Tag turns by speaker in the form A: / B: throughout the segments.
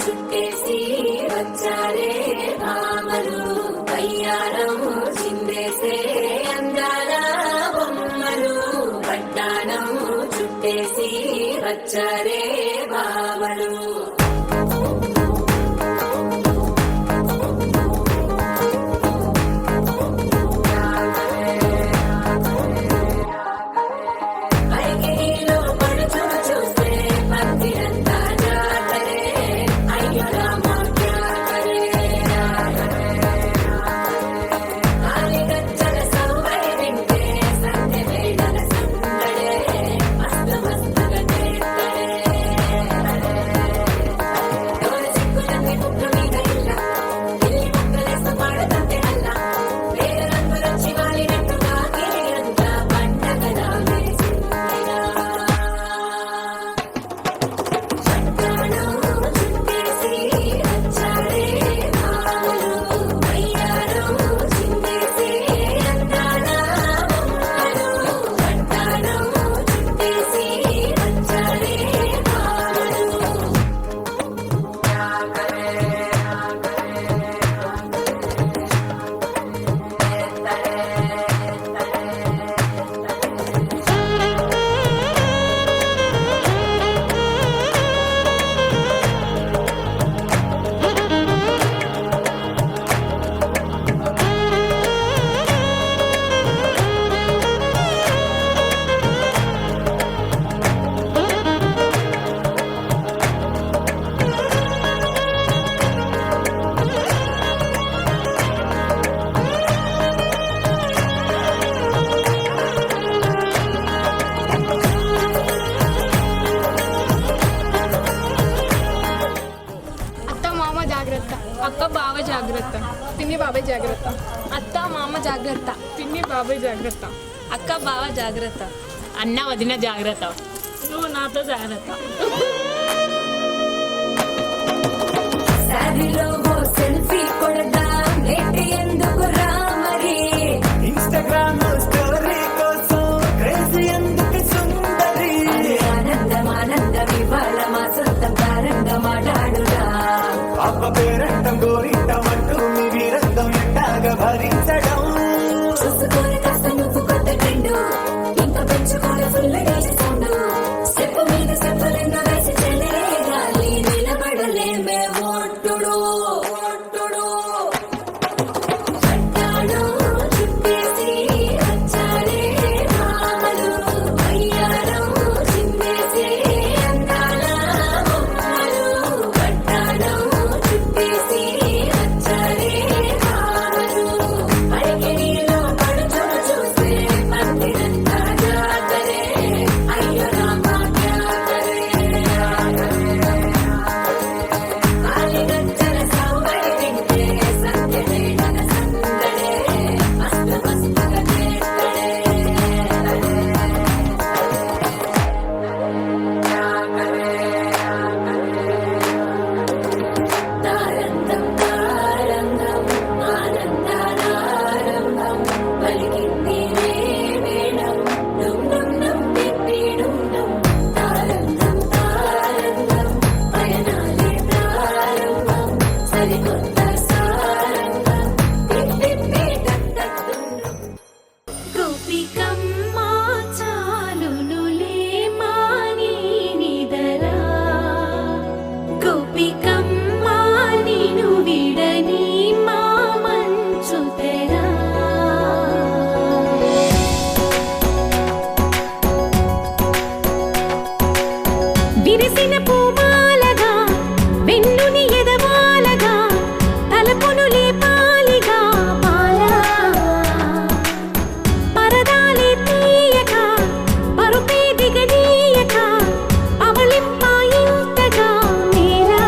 A: చుట్టేసి వచ్చారే భామలు కయ్యారం చిందేసే అందాల బొమ్మలు పట్టాణం చుట్టేసి వచ్చారే భామలు
B: అక్క బావ జాగ్రత్త, పిన్ని బాబాయ్ జాగ్రత్త. అత్త మామ జాగ్రత్త, పిన్ని బాబాయ్ జాగ్రత్త.
C: అక్క బావ జాగ్రత్త, అన్న వదిన జాగ్రత్త, నువ్వు నాతో జాగ్రత్త.
A: సెల్ఫీ కొడదాం నెట్టి ఎందుకు రామరి ఇన్‌స్టాగ్రామ్ స్టోరీ కోసం క్రేజీ ఎందుకు సుందరి ఆనందం ఆనందం ఇవాళ మా సొంతం కారంగా మాట్లాడురా అప్ప పేరంటం గోరింటమంటూ మీ వీరంగం ఎట్టాగా భరించడం చూసుకొని కాస్త నువ్వు కొత్త ట్రెండ్ ఇంకా పెంచుకోలే ఫుల్ డేస్ సౌండ్ స్టెప్ మీద స్టెప్పులెన్నో వేసి చెల్లే గాలి నిలబడలేమే ఓట్టుడు ఓట్టుడు तेरा విరిసిన పూమాలగా వెన్నుని ఎదవాలగా తలపును లేపాలిగా మాలా పరదాలే తీయక పరుపే దిగనీయక అవలింపాయింతగా మేరా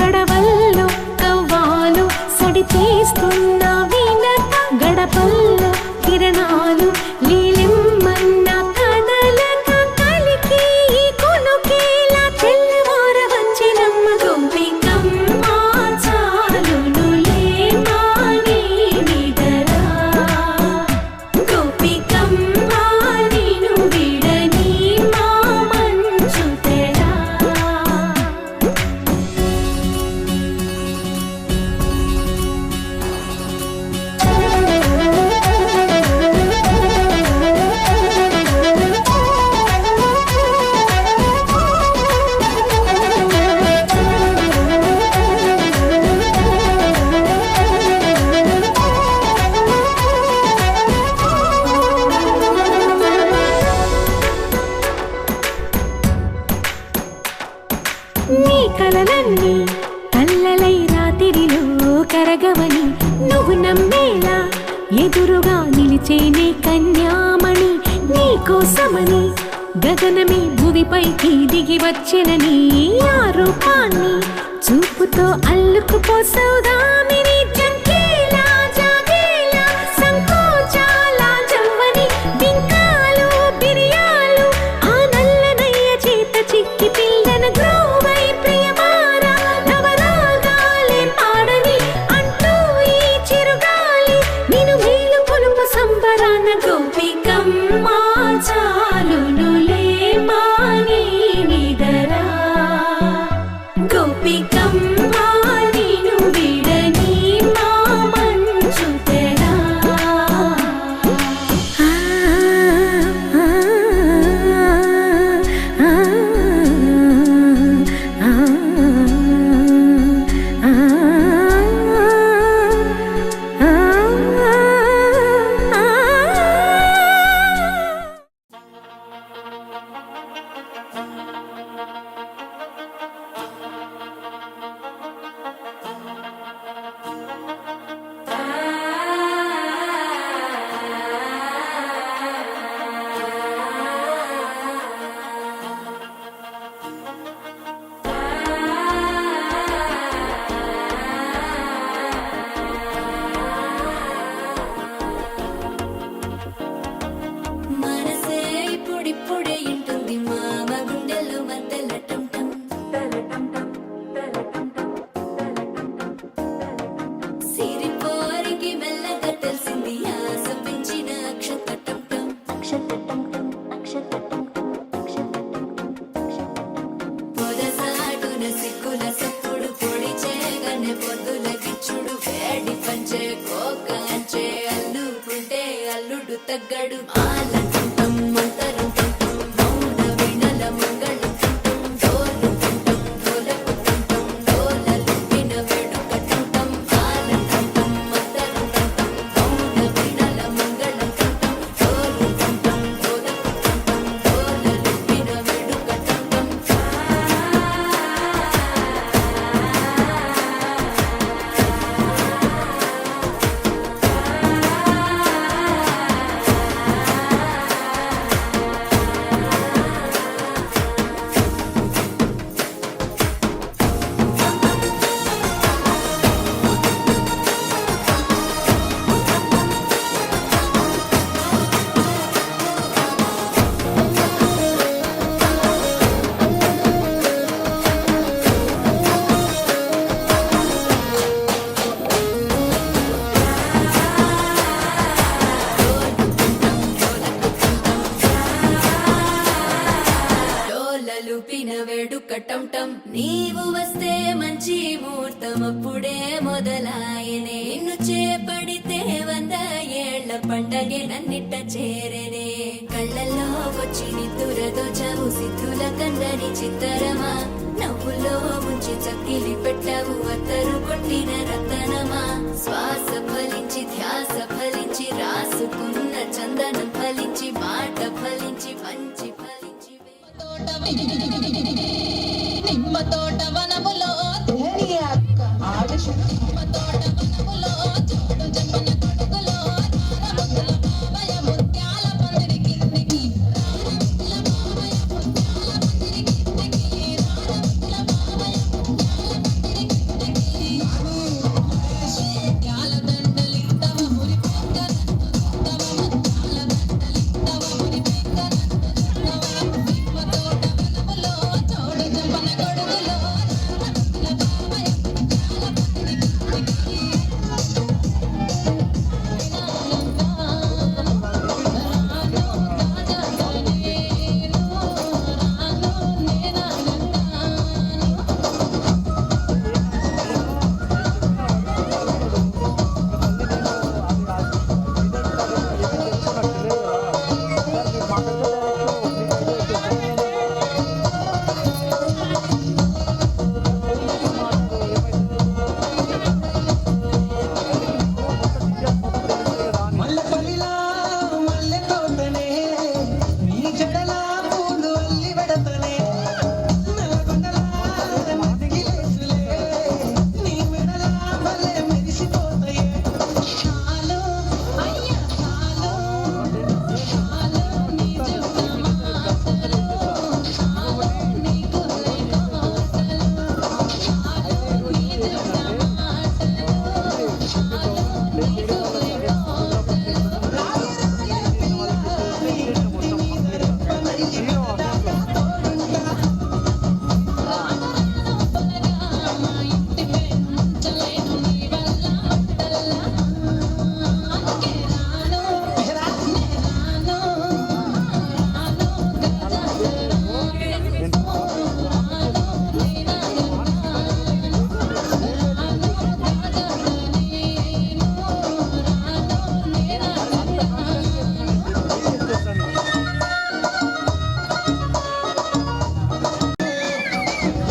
A: కడవల్లో కవ్వాలు సడి చేస్తున్న వినక గడపల్లో కిరణాలు లీలిమ్మన్న కదలక కలికి ఈ కొనుకేలా తెల్లవార వచ్చినమ్మ గోపికమ్మ చాలునులే మాని నిదరా గోపికమ్మ నిను విడని మా మంచు తెరా నీ కలలన్నీ కల్లలై రాత్రిలో కరగవని నువ్వు నమ్మేలా ఎదురుగా నిలిచేనే కన్యామణి నీ కోసమని గగనమే భూమిపైకి దిగి వచ్చెనని ఆ రూపాన్ని చూపుతో అల్లుకుపోసౌదామిని జంకేలా జాగేలా సంకోచాల జవ్వని బింకాలు బిరియాలు ఆ నల్లనయ్య చేత చిక్కి పిల్లన గ్రోవై ప్రియమార నవరాగాలే పాడని అంటూ ఈ చిరుగాలి నిన్ను మేలు కొలుపు సంబరాన గోపికమ్మ చాలునులే మాని నిదరా గోపికమ్మ నిను విడని మా మంచు తెరా మనసే ఇప్పుడిప్పుడే ఇంటుంది మామ గుండెల్లో మధ్యల టంటం సిరిపోరికి మెల్లగా తెలిసింది ఆశ పెంచిన అక్షతటం పొదసాటున సిక్కుల సప్పుడు పొడి చేయగానే పొద్దుల గిచ్చుడు వేడి పంచే కోకంచే అల్లుకుంటే అల్లుడు తగ్గడు ఆలంటం మంతరం టంటం మౌన వినల మంగళం టంటం డోలు టంటం డోలకు టంటం డోలలు విన వేడుక టంటం ఆలంటం మంతరం టంటం మౌన వినల మంగళం టంటం డోలు టంటం డోలకు టంటం డోలలు విన వేడుక టంటం పండగే నన్నిట్ట చేరనే కళ్ళల్లో వచ్చి నిద్దురతో చవు సిద్ధుల కందని చిత్తరమా నవ్వులో ముంచి చక్కిలి పెట్టవు అత్తరు కొట్టిన రతనమా శ్వాస ఫలించి ధ్యాస ఫలించి రాసుకున్న చందనం ఫలించి మాట ఫలించి మంచి ఫలించి
D: నిమ్మ తోట వనములో నిమ్మ తోట వనములో చూడు జపన కొడుకులో రారముల బాబయ ముత్యాల పందిరి కిందికి రారముల బాబయ ముత్యాల పందిరి కిందికి రారముల బాబయ ముత్యాల పందిరి కిందికి ముత్యాల దండలిత్తవ మురి పెంకనందుతవ ముత్యాల దండలిత్తవ మురి పెంకనందుతవ నిమ్మ తోట వనములో చూడు జపన కొడుకులో రారముల బాబయ ముత్యాల పందిరి కిందికి
E: మల్లెపల్లిలా మల్లె తోటనే నీ జడలా పూలు అల్లి పెడతనే నల్లగొండలా మతికిలేసులే నీ మెడలా మల్లె మెరిసిపోతాయే
D: చాలు అయ్యా చాలు చాలు నీ జుట్ట మాటలు చాలు నీ గుర్రె కోతలు చాలు నీ జుట్ట మాటలు చాలు నీ గుర్రె కోతలు
E: రాయరాయ పిల్ల నీ ఇంటి మీద రెప్పమని తోడుంటా
D: రానరానొప్పలగా మా ఇంటి పెంచలేను నీ వల్ల మంటల్లా అందుకే రాను రాను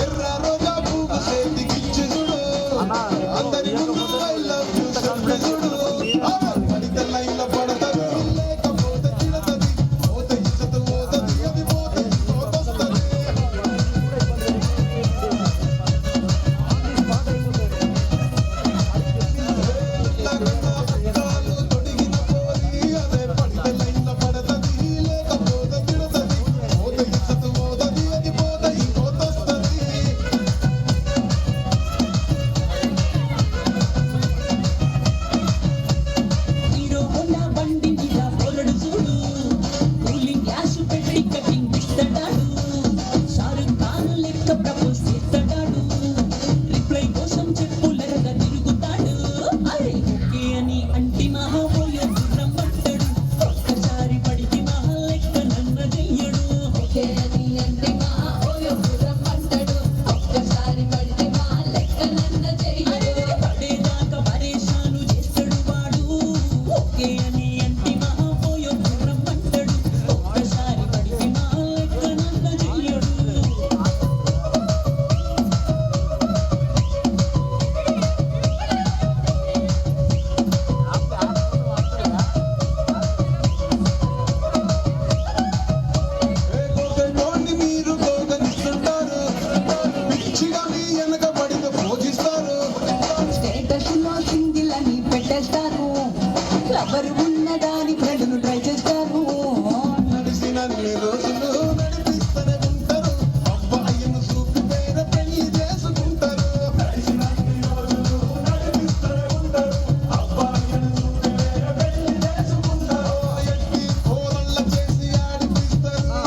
F: ఎర్ర రోజా పువ్వు చేతికిచ్చి చూడు అందరి ముందు I love you చెప్పి చూడు పడితే లైన్ల పడతది లేకపోతే తిడతది పోతే ఇచ్చత పోతది అది పోతే పోతొస్తది పట్టాలు తొడిగిన పోరి అదే పడితే లైన్ల పడతది లేకపోతే తిడతది పోతే ఇచ్చత పోతది అది పోతే పోతొస్తది
E: హీరో హోండా బండి మీద పోలడు చూడు కూలింగ్ గ్లాస్ పెట్టి కటింగ్ ఇస్తాడాడు షారుఖ్ ఖాన్ లెక్క ప్రపోజ్ చేస్తాడాడు రిప్లై కోసం చెప్పులరగా తిరుగుతాడు అరే ఓకే అని అంటి మహాపోయో గుర్రం పట్టాడు ఒక్కసారి పడికి మహా లెక్క నన్న చెయ్యడు
D: ఓకే అని అంటే మా ఓయో గుర్రం పంటడు ఒక్కసారి పడితే మా లెక్క నన్న చెయ్యడు
E: పడేదాకా పరేషాను చేస్తాడు వాడు ఓకే అని అంటి మహాపోయో గుర్రం పట్టాడు ఒక్కసారి పడికి మహా లెక్క నన్న చెయ్యడు
F: కోకటోని మీరు కోకనిస్తుంటారు పిచ్చిగా మీ వెనక పడితే పూజిస్తారు
E: స్టేటస్ లో సింగిల్ అని పెట్టేస్తారు లవర్ ఉన్నదాని ఫ్రెండ్ను ట్రై చేస్తారు
F: నడిసినన్ని రోజులు నడిపిస్తూనే ఉంటారు అబ్బాయిని చూపి పేర పెళ్లి చేసుకుంటారు నడిసినన్ని రోజులు నడిపిస్తూనే ఉంటారు అబ్బాయిని చూపి పేర పెళ్లి చేసుకుంటారు ఎక్కి కోరళ్ళ చేసి ఆడిపిస్తారు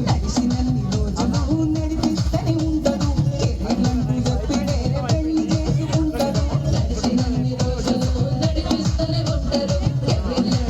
E: నడిసినన్ని రోజులు నడిపిస్తూనే ఉంటారు కేరళంటూ చెప్పి వేరే పెళ్లి చేసుకుంటారు
D: నడిచినన్ని రోజులు నడిపిస్తూనే ఉంటారు ఎవరిలా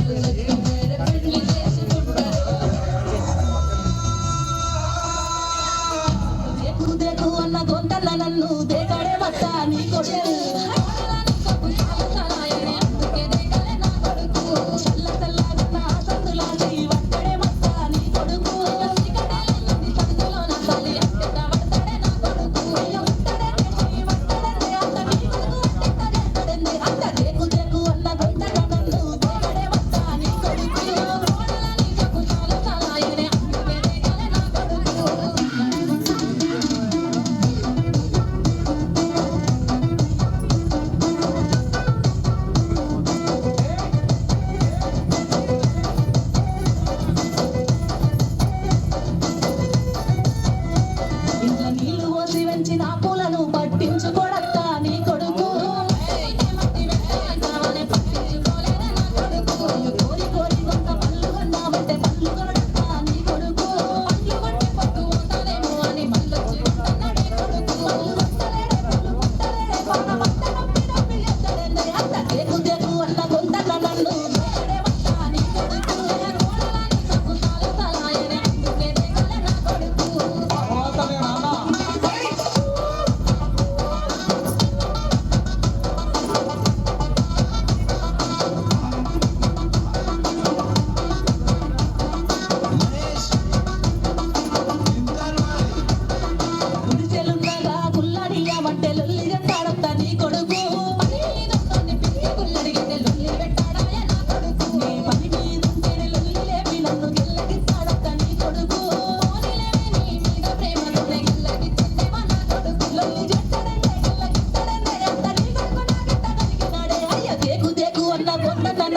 D: నన్ను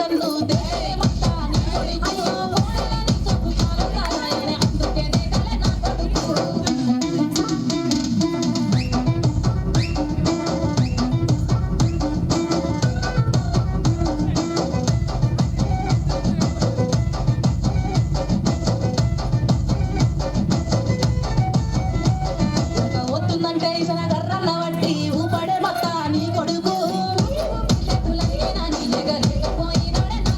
D: దేవతా నీ కొడుకు ఓడలని చెప్పుతాను నారాయణ అందుకే నేగలే నా కొడుకు వస్తుందంటే ఇసన గర్రన్న వట్టి ఊపడే మత్త నీ కొడుకు చెప్పులైనా నీ ఎగలేకపోయినాడే నా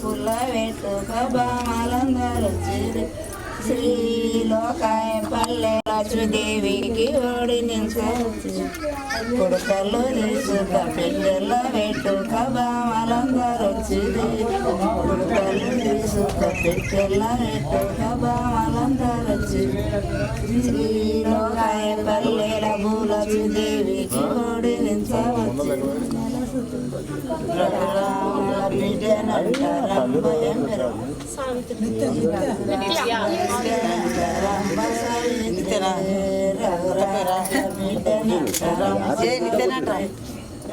G: పుల్ల వేటుక బామలందరూ శ్రీలోకాయ పల్లె లక్ష్మీదేవికి ఓడి నిలిచి కొడుకలు తీసుక పిల్లల వేటుక బామలందరూ కొడుకలు తీసుక పిల్లల వేటుక బామలందరూ శ్రీలోకాయ పల్లెల భూలక్ష్మీదేవికి ఓడి నిలిచవచ్చు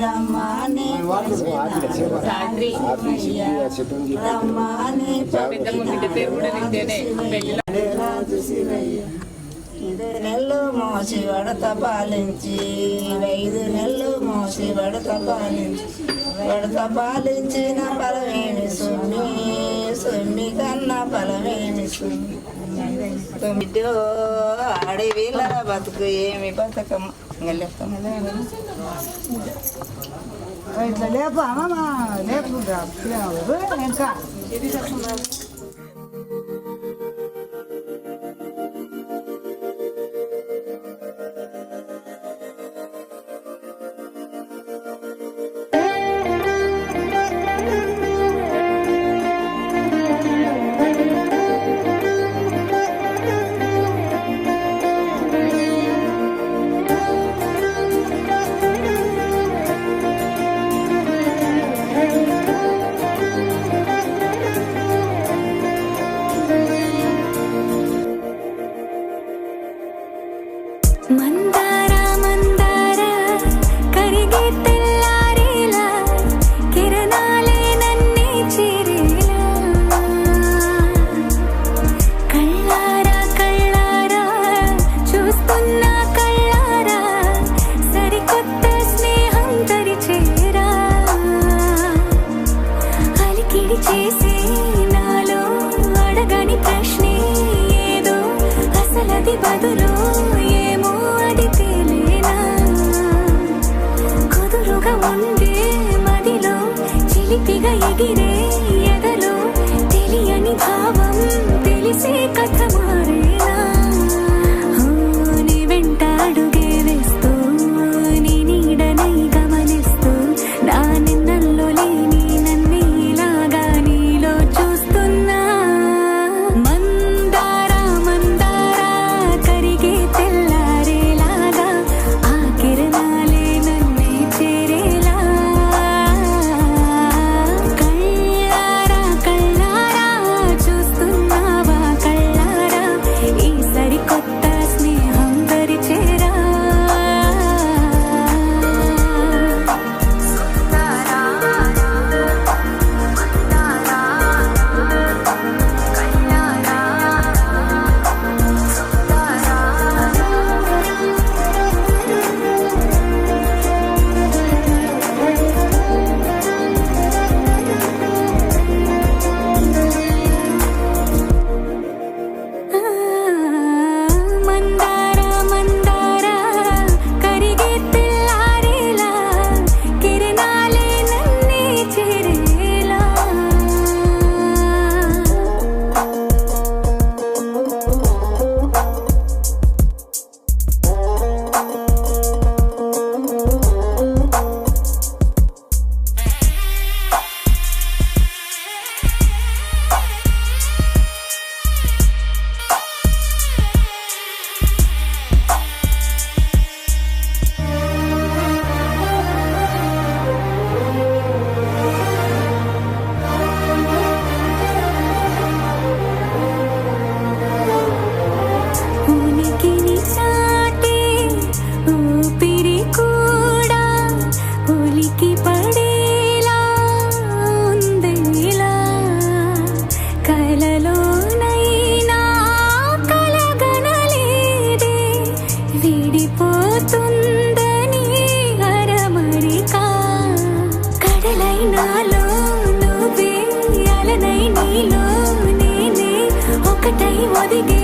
G: రమ్మని రాజు శివయ్య 5 నెలలు మోసి వడత పాలించి 5 నెలలు మోసి వడత పాలించిన ఫలమేమి సుమ్మి కన్నా ఫలమేమి తొమ్మిదో అడవిల బతుకు ఏమి బతకం ఇట్లా లేపు అమ్మ లేపు ఇంకా
A: ఒకటై ఒదిగే